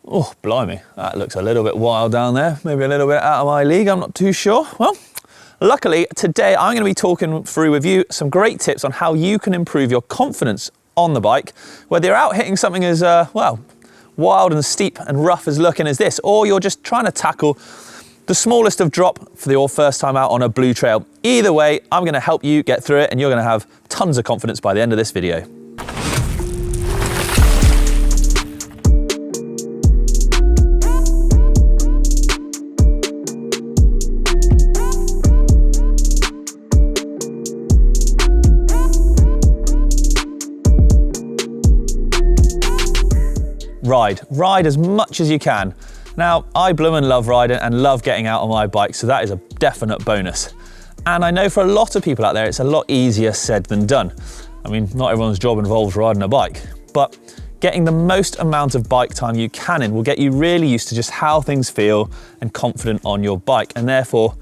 Oh, blimey, that looks a little bit wild down there. Maybe a little bit out of my league, I'm not too sure. Well, luckily today I'm going to be talking through with you some great tips on how you can improve your confidence on the bike, whether you're out hitting something as, well, wild and steep and rough as looking as this, or you're just trying to tackle the smallest of drop for your first time out on a blue trail. Either way, I'm going to help you get through it and you're going to have tons of confidence by the end of this video. Ride as much as you can. Now, I bloomin' love riding and love getting out on my bike, so that is a definite bonus. And I know for a lot of people out there, it's a lot easier said than done. I mean, not everyone's job involves riding a bike, but getting the most amount of bike time you can in will get you really used to just how things feel and confident on your bike, and therefore,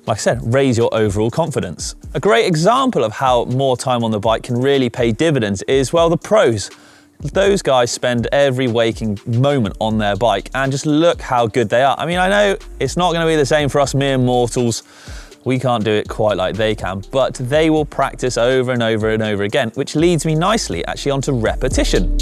like I said, raise your overall confidence. A great example of how more time on the bike can really pay dividends is, well, the pros. Those guys spend every waking moment on their bike and just look how good they are. I mean, I know it's not going to be the same for us mere mortals. We can't do it quite like they can, but they will practice over and over and over again, which leads me nicely actually onto repetition.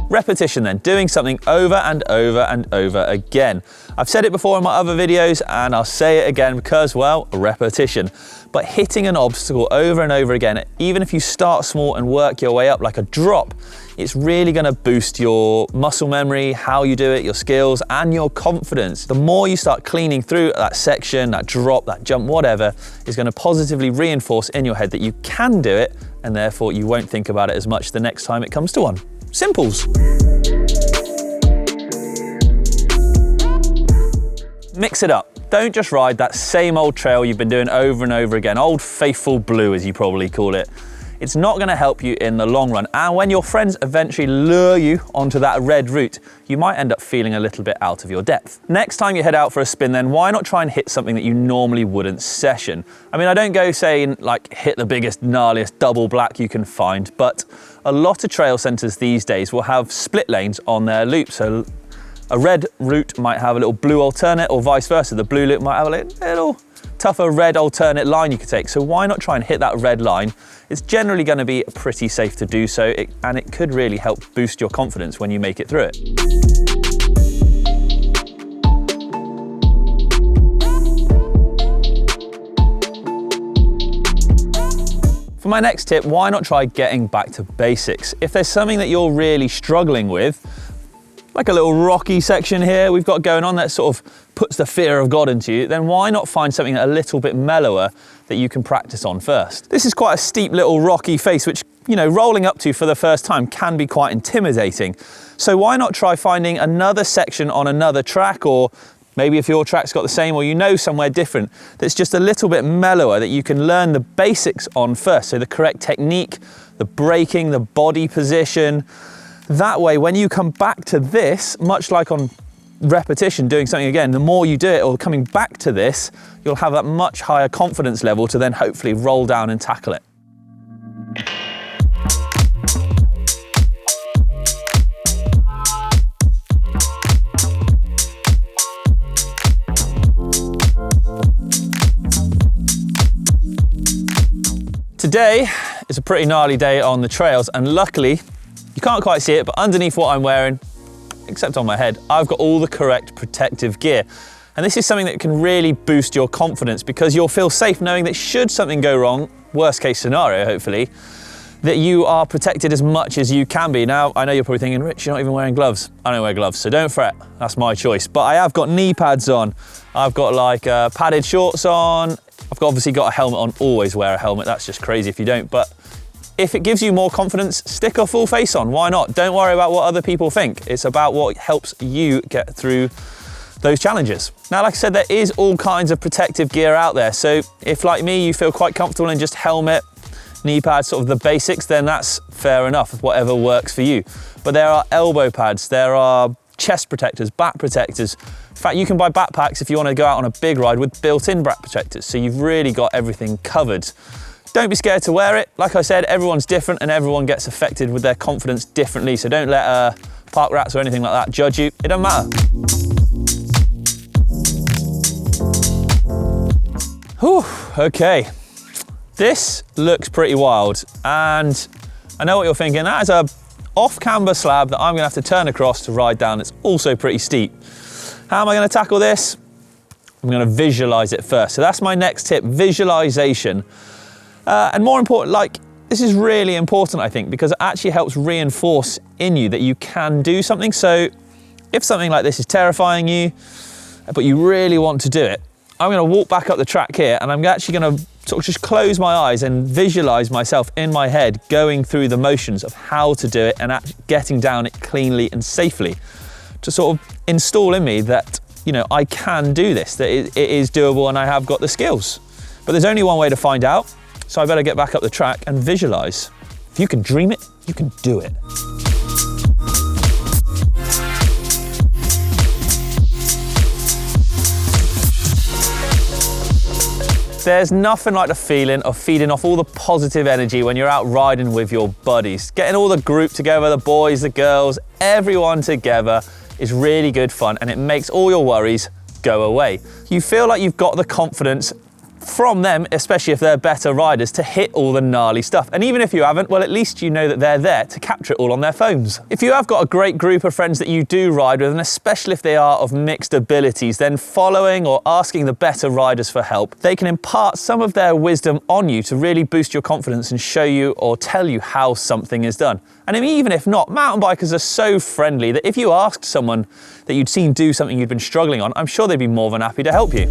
Repetition then, doing something over and over and over again. I've said it before in my other videos and I'll say it again because, well, repetition. But hitting an obstacle over and over again, even if you start small and work your way up like a drop, it's really going to boost your muscle memory, how you do it, your skills and your confidence. The more you start cleaning through that section, that drop, that jump, whatever, is going to positively reinforce in your head that you can do it, and therefore you won't think about it as much the next time it comes to one. Simples. Mix it up. Don't just ride that same old trail you've been doing over and over again, old faithful blue as you probably call it. It's not going to help you in the long run, and when your friends eventually lure you onto that red route, you might end up feeling a little bit out of your depth. Next time you head out for a spin then, why not try and hit something that you normally wouldn't session? I mean, I don't go saying like hit the biggest, gnarliest double black you can find, but a lot of trail centers these days will have split lanes on their loop. So a red route might have a little blue alternate, or vice versa. The blue loop might have a little tougher red alternate line you could take. So why not try and hit that red line? It's generally going to be pretty safe to do so, and it could really help boost your confidence when you make it through it. For my next tip, why not try getting back to basics? If there's something that you're really struggling with, like a little rocky section here we've got going on that sort of puts the fear of God into you, then why not find something a little bit mellower that you can practice on first? This is quite a steep little rocky face, which, you know, rolling up to for the first time can be quite intimidating. So why not try finding another section on another track, or maybe if your track's got the same, or you know somewhere different that's just a little bit mellower that you can learn the basics on first. So the correct technique, the braking, the body position. That way, when you come back to this, much like on repetition, doing something again, the more you do it or coming back to this, you'll have that much higher confidence level to then hopefully roll down and tackle it. Today is a pretty gnarly day on the trails, and luckily, you can't quite see it, but underneath what I'm wearing, except on my head, I've got all the correct protective gear. And this is something that can really boost your confidence, because you'll feel safe knowing that should something go wrong, worst case scenario hopefully, that you are protected as much as you can be. Now, I know you're probably thinking, Rich, you're not even wearing gloves. I don't wear gloves, so don't fret, that's my choice. But I have got knee pads on, I've got like padded shorts on, I've obviously got a helmet on, always wear a helmet, that's just crazy if you don't. But if it gives you more confidence, stick a full face on, why not? Don't worry about what other people think. It's about what helps you get through those challenges. Now, like I said, there is all kinds of protective gear out there. So if, like me, you feel quite comfortable in just helmet, knee pads, sort of the basics, then that's fair enough, whatever works for you. But there are elbow pads, there are chest protectors, back protectors. In fact, you can buy backpacks if you want to go out on a big ride with built-in back protectors. So you've really got everything covered. Don't be scared to wear it. Like I said, everyone's different and everyone gets affected with their confidence differently. So don't let park rats or anything like that judge you. It doesn't matter. Whew, okay. This looks pretty wild. And I know what you're thinking. That is a off-camber slab that I'm gonna have to turn across to ride down. It's also pretty steep. How am I gonna tackle this? I'm gonna visualize it first. So that's my next tip, visualization. And more important, like, this is really important, I think, because it actually helps reinforce in you that you can do something. So if something like this is terrifying you, but you really want to do it, I'm gonna walk back up the track here and I'm actually gonna sort of just close my eyes and visualize myself in my head going through the motions of how to do it and getting down it cleanly and safely to sort of install in me that, you know, I can do this, that it is doable and I have got the skills. But there's only one way to find out, so I better get back up the track and visualize. If you can dream it, you can do it. There's nothing like the feeling of feeding off all the positive energy when you're out riding with your buddies. Getting all the group together, the boys, the girls, everyone together is really good fun and it makes all your worries go away. You feel like you've got the confidence from them, especially if they're better riders, to hit all the gnarly stuff. And even if you haven't, well, at least you know that they're there to capture it all on their phones. If you have got a great group of friends that you do ride with, and especially if they are of mixed abilities, then following or asking the better riders for help, they can impart some of their wisdom on you to really boost your confidence and show you or tell you how something is done. And even if not, mountain bikers are so friendly that if you asked someone that you'd seen do something you'd been struggling on, I'm sure they'd be more than happy to help you.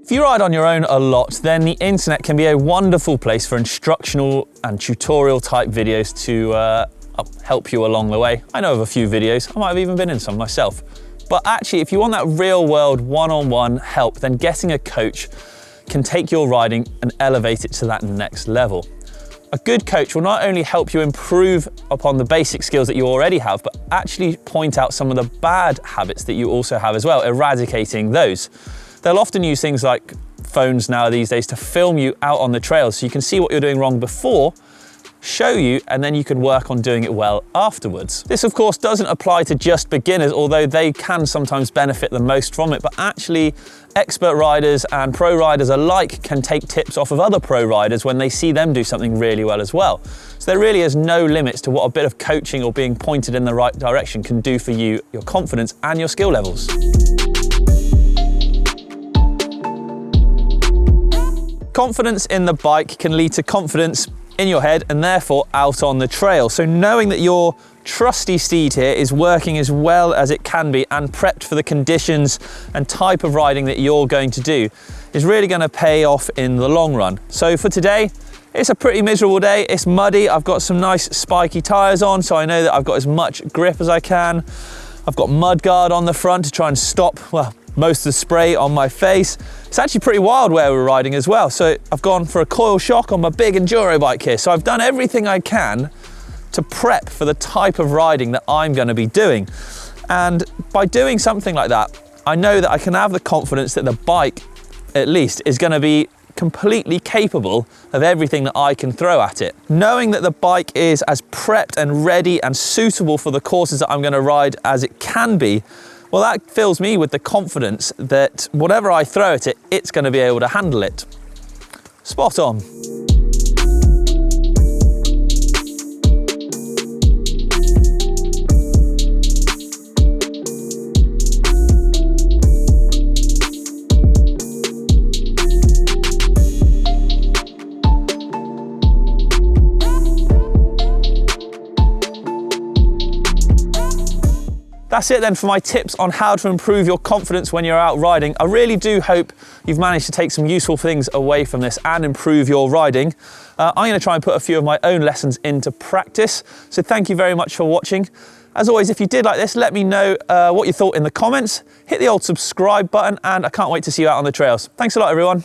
If you ride on your own a lot, then the internet can be a wonderful place for instructional and tutorial type videos to help you along the way. I know of a few videos, I might have even been in some myself. But actually, if you want that real world one-on-one help, then getting a coach can take your riding and elevate it to that next level. A good coach will not only help you improve upon the basic skills that you already have, but actually point out some of the bad habits that you also have as well, eradicating those. They'll often use things like phones now these days to film you out on the trails so you can see what you're doing wrong before, show you, and then you can work on doing it well afterwards. This of course doesn't apply to just beginners, although they can sometimes benefit the most from it, but actually expert riders and pro riders alike can take tips off of other pro riders when they see them do something really well as well. So there really is no limits to what a bit of coaching or being pointed in the right direction can do for you, your confidence and your skill levels. Confidence in the bike can lead to confidence in your head and therefore out on the trail. So knowing that your trusty steed here is working as well as it can be and prepped for the conditions and type of riding that you're going to do is really going to pay off in the long run. So for today, it's a pretty miserable day. It's muddy. I've got some nice spiky tires on, so I know that I've got as much grip as I can. I've got mud guard on the front to try and stop, well, most of the spray on my face. It's actually pretty wild where we're riding as well. So I've gone for a coil shock on my big enduro bike here. So I've done everything I can to prep for the type of riding that I'm going to be doing. And by doing something like that, I know that I can have the confidence that the bike, at least, is going to be completely capable of everything that I can throw at it. Knowing that the bike is as prepped and ready and suitable for the courses that I'm going to ride as it can be, well, that fills me with the confidence that whatever I throw at it, it's going to be able to handle it. Spot on. That's it then for my tips on how to improve your confidence when you're out riding. I really do hope you've managed to take some useful things away from this and improve your riding. I'm going to try and put a few of my own lessons into practice. So thank you very much for watching. As always, if you did like this, let me know what you thought in the comments. Hit the old subscribe button and I can't wait to see you out on the trails. Thanks a lot, everyone.